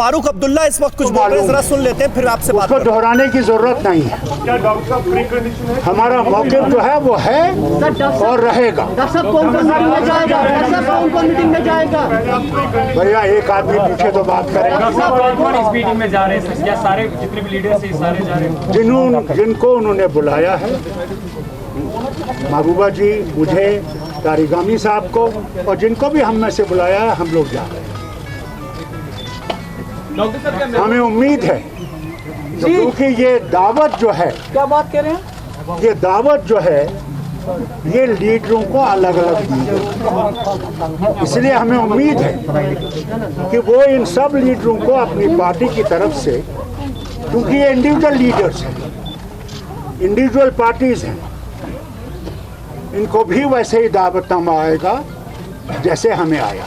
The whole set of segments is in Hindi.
फारूक अब्दुल्ला इस वक्त कुछ बोल रहे हैं, जरा सुन लेते हैं, फिर आपसे बात उसको दोहराने की जरूरत नहीं है। क्या डॉक्टर साहब प्री कंडीशन है? हमारा मौक़िफ़ जो है वो है और रहेगा। भैया एक आदमी पीछे तो बात करेगा। कौन इस मीटिंग में जा रहे हैं? क्या सारे जितने भी लीडर्स हैं सारे जा रहे हैं? जिनको उन्होंने बुलाया है, महबूबा जी, मुझे, तारिगामी साहब को, और जिनको भी हम में से बुलाया है, हम लोग जा रहे हैं। हमें उम्मीद है क्योंकि ये दावत जो है, क्या बात कर रहे हैं? ये दावत जो है ये लीडरों को अलग अलग दी गई, इसलिए हमें उम्मीद है कि वो इन सब लीडरों को अपनी पार्टी की तरफ से, क्योंकि ये इंडिविजुअल लीडर्स हैं, इंडिविजुअल पार्टीज हैं, इनको भी वैसे ही दावतनामा आएगा जैसे हमें आया।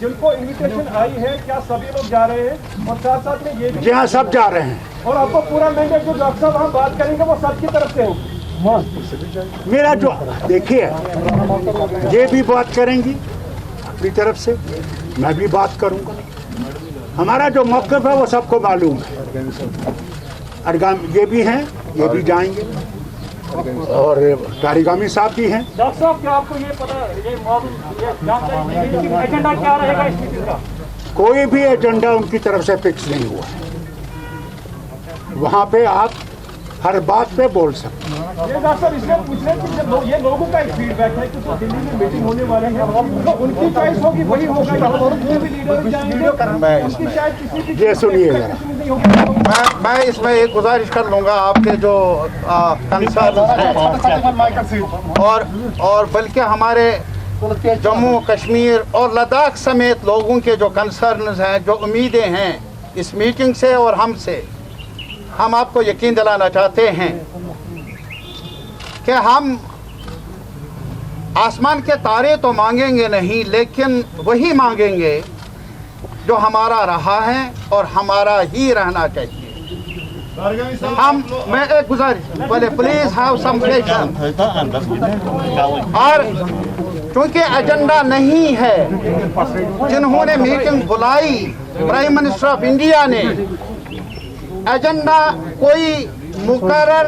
जिनको इन्विटेशन आई है क्या सभी लोग जा रहे हैं? और साथ साथ में ये भी, जी हाँ, सब जा रहे हैं। और आपको पूरा मैंडेट जो डॉक्टर साहब हम बात करेंगे वो सबकी तरफ से होगी। मेरा जो देखिए, ये भी बात करेंगी अपनी तरफ से, मैं भी बात करूंगा। हमारा जो मौक़िफ़ है वो सबको मालूम है। अरगाम ये भी हैं, ये भी जाएंगे, और तारिगामी साहब भी हैं। डॉक्टर साहब, क्या आपको ये पता, ये जानकारी एजेंडा क्या रहेगा इस मीटिंग का? कोई भी एजेंडा उनकी तरफ से फिक्स नहीं हुआ है। वहाँ पे आप हर बात पे बोल सकते हैं। ये डॉक्टर साहब इसलिए पूछ रहे हैं कि जब ये लोगों का एक फीडबैक है कि जो दिल्ली में मीटिंग होने वाली है तो उनकी चॉइस होगी, वही होगा। जो भी लीडर जाएंगे उनकी शायद किसी की ये सुनिए जरा, नहीं होगी। मैं इसमें एक गुजारिश कर लूँगा आपके जो कंसर्न हैं और बल्कि हमारे जम्मू कश्मीर और लद्दाख समेत लोगों के जो कंसर्न हैं, जो उम्मीदें हैं इस मीटिंग से और हमसे, हम आपको यकीन दिलाना चाहते हैं कि हम आसमान के तारे तो मांगेंगे नहीं, लेकिन वही मांगेंगे जो हमारा रहा है और हमारा ही रहना चाहिए। मैं एक गुजारिश, बोले प्लीज हैव सम पेशेंस। और क्योंकि एजेंडा नहीं है, जिन्होंने मीटिंग बुलाई प्राइम मिनिस्टर ऑफ इंडिया ने, एजेंडा कोई मुकर्रर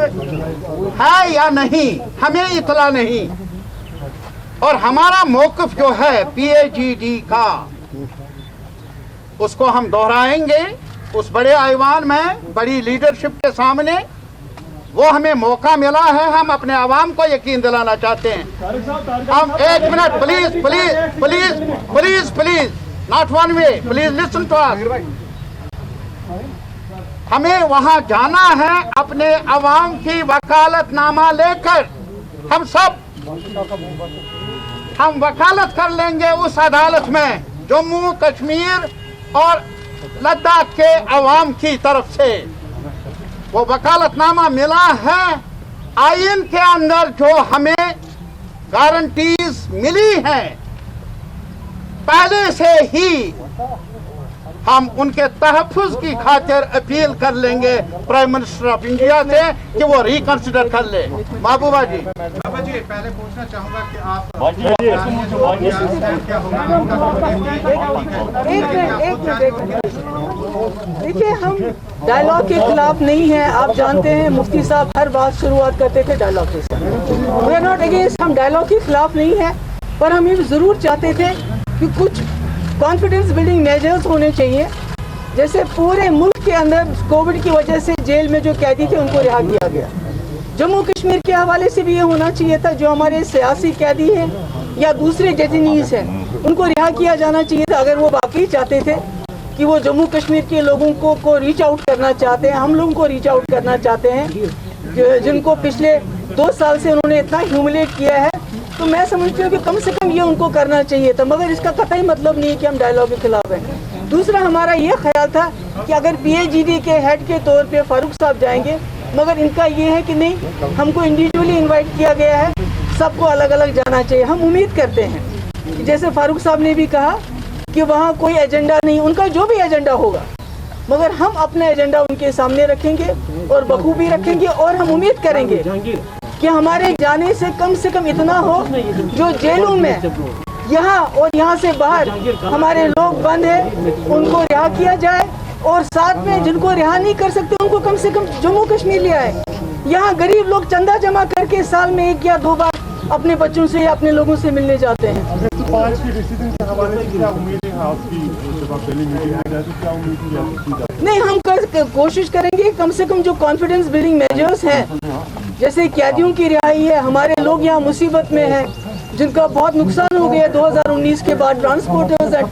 है या नहीं हमें इतला नहीं, और हमारा मौक़िफ़ जो है PAGD का, उसको हम दोहराएंगे उस बड़े ऐवान में, बड़ी लीडरशिप के सामने। वो हमें मौका मिला है, हम अपने आवाम को यकीन दिलाना चाहते हैं। हम एक minute, please please please please please, not one way, please listen to us. हमें वहां जाना है अपने अवाम की वकालतनामा लेकर। हम सब हम वकालत कर लेंगे उस अदालत में जम्मू कश्मीर और लद्दाख के अवाम की तरफ से। वो वकालतनामा मिला है, आइन के अंदर जो हमें गारंटीज मिली हैं, पहले से ही हम उनके तहफ़्फ़ुज़ की खातिर अपील कर लेंगे प्राइम मिनिस्टर ऑफ इंडिया से कि वो रिकंसिडर कर ले। महबूबा जी, पहले पूछना चाहूँगा कि आप देखिए, हम डायलॉग के खिलाफ नहीं हैं। आप जानते हैं मुफ्ती साहब हर बात शुरुआत करते थे डायलॉग के साथ। वी आर नॉट अगेंस्ट, हम डायलॉग के खिलाफ नहीं हैं, पर हम ये ज़रूर चाहते थे कि कुछ कॉन्फिडेंस बिल्डिंग मेजर्स होने चाहिए। जैसे पूरे मुल्क के अंदर कोविड की वजह से जेल में जो कैदी थे उनको रिहा किया गया, जम्मू कश्मीर के हवाले से भी ये होना चाहिए था। जो हमारे सियासी कैदी हैं या दूसरे डेटेनीज हैं उनको रिहा किया जाना चाहिए था। अगर वो वाकई चाहते थे कि वो जम्मू कश्मीर के लोगों को रीच आउट करना चाहते हैं, हम लोगों को रीच आउट करना चाहते हैं, जिनको पिछले 2 साल से उन्होंने इतना ह्यूमिलेट किया है, तो मैं समझती हूँ कि कम से कम ये उनको करना चाहिए था। मगर इसका कतई मतलब नहीं कि हम डायलॉग के खिलाफ हैं। दूसरा, हमारा ये ख्याल था कि अगर PAGD के हेड के तौर पे फारूक साहब जाएंगे, मगर इनका ये है कि नहीं, हमको इंडिविजुअली इनवाइट किया गया है, सबको अलग अलग जाना चाहिए। हम उम्मीद करते हैं कि जैसे फारूक साहब ने भी कहा कि वहाँ कोई एजेंडा नहीं, उनका जो भी एजेंडा होगा, मगर हम अपना एजेंडा उनके सामने रखेंगे और बखूबी रखेंगे। और हम उम्मीद करेंगे कि हमारे जाने से कम इतना हो जो जेलों में यहाँ और यहाँ से बाहर हमारे लोग बंद हैं, उनको रिहा किया जाए और साथ में जिनको रिहा नहीं कर सकते उनको कम से कम जम्मू कश्मीर ले आए। यहाँ गरीब लोग चंदा जमा करके साल में 1 या 2 बार अपने बच्चों से या अपने लोगों से मिलने जाते हैं। 5 की डिसीजन के हवाले से क्या उम्मीदें हैं आपकी? जब आप पहली मीटिंग में गए तो क्या उम्मीद थी आपकी? नहीं, हम कोशिश करेंगे कम से कम जो कॉन्फिडेंस बिल्डिंग मेजर्स हैं, जैसे कैदियों की रिहाई है, हमारे लोग यहाँ मुसीबत में हैं जिनका बहुत नुकसान हो गया 2019 के बाद, ट्रांसपोर्टर्स है,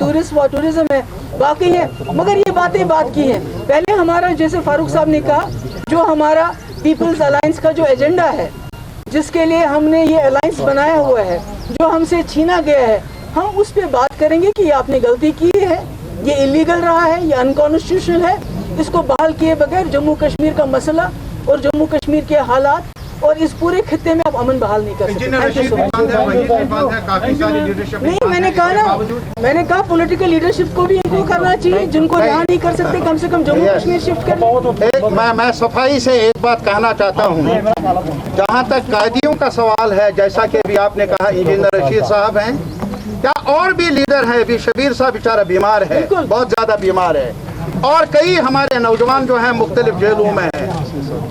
टूरिज्म है, बाकी है, मगर ये बात की है। पहले हमारा जैसे फारूक साहब ने कहा, जो हमारा पीपल्स अलायंस का जो एजेंडा है, जिसके लिए हमने ये अलायंस बनाया हुआ है, जो हमसे छीना गया है, हम उस पर बात करेंगे कि ये आपने गलती की है, ये इलीगल रहा है, ये अनकॉन्स्टिट्यूशनल है, इसको बहाल किए बगैर जम्मू कश्मीर का मसला और जम्मू कश्मीर के हालात और इस पूरे खित्ते में आप अमन बहाल नहीं कर सकते। नहीं, मैंने कहा पॉलिटिकल लीडरशिप को भी इनको करना चाहिए, जिनको यहाँ नहीं कर सकते कम से कम जम्मू कश्मीर शिफ्ट करें। मैं सफाई से एक बात कहना चाहता हूँ, जहाँ तक कैदियों का सवाल है, जैसा कि अभी आपने कहा इंजीनियर रशीद साहब हैं, क्या और भी लीडर है? अभी शबीर साहब बेचारा बीमार है, बहुत ज्यादा बीमार है, और कई हमारे नौजवान जो हैं मुख्तलिफ जेलों में हैं।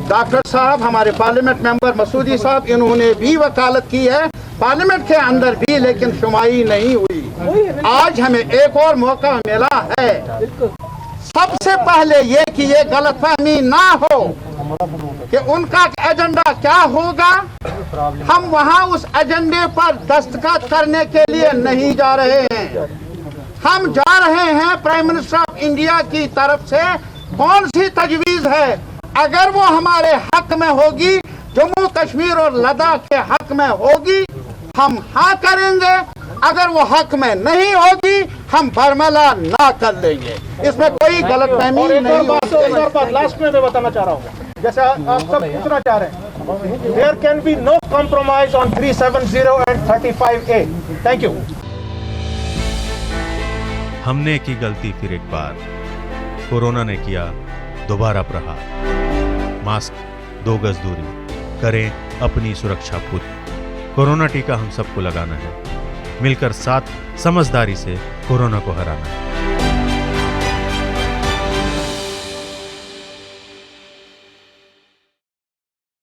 डॉक्टर साहब, हमारे पार्लियामेंट मेंबर मसूदी साहब, इन्होंने भी वकालत की है पार्लियामेंट के अंदर भी, लेकिन सुनवाई नहीं हुई। आज हमें एक और मौका मिला है, सबसे पहले ये कि ये गलतफहमी ना हो कि उनका एजेंडा क्या होगा। हम वहाँ उस एजेंडे पर दस्तखत करने के लिए नहीं जा रहे हैं, हम जा रहे हैं प्राइम मिनिस्टर ऑफ इंडिया की तरफ से कौन सी तजवीज़ है, अगर वो हमारे हक में होगी, जम्मू कश्मीर और लद्दाख के हक में होगी, हम हाँ करेंगे, अगर वो हक में नहीं होगी हम बरमला ना कर लेंगे। इसमें कोई गलतफहमी नहीं होगी। लास्ट में मैं बताना चाह रहा हूँ, जैसे आप सब पूछना चाह रहे हैं, there can be no compromise on 370 and 35A। Thank you. हमने की गलती फिर एक बार, कोरोना ने किया दोबारा प्रहार। मास्क, 2 गज दूरी, करें अपनी सुरक्षा खुद। कोरोना टीका हम सबको लगाना है, मिलकर साथ समझदारी से कोरोना को हराना है।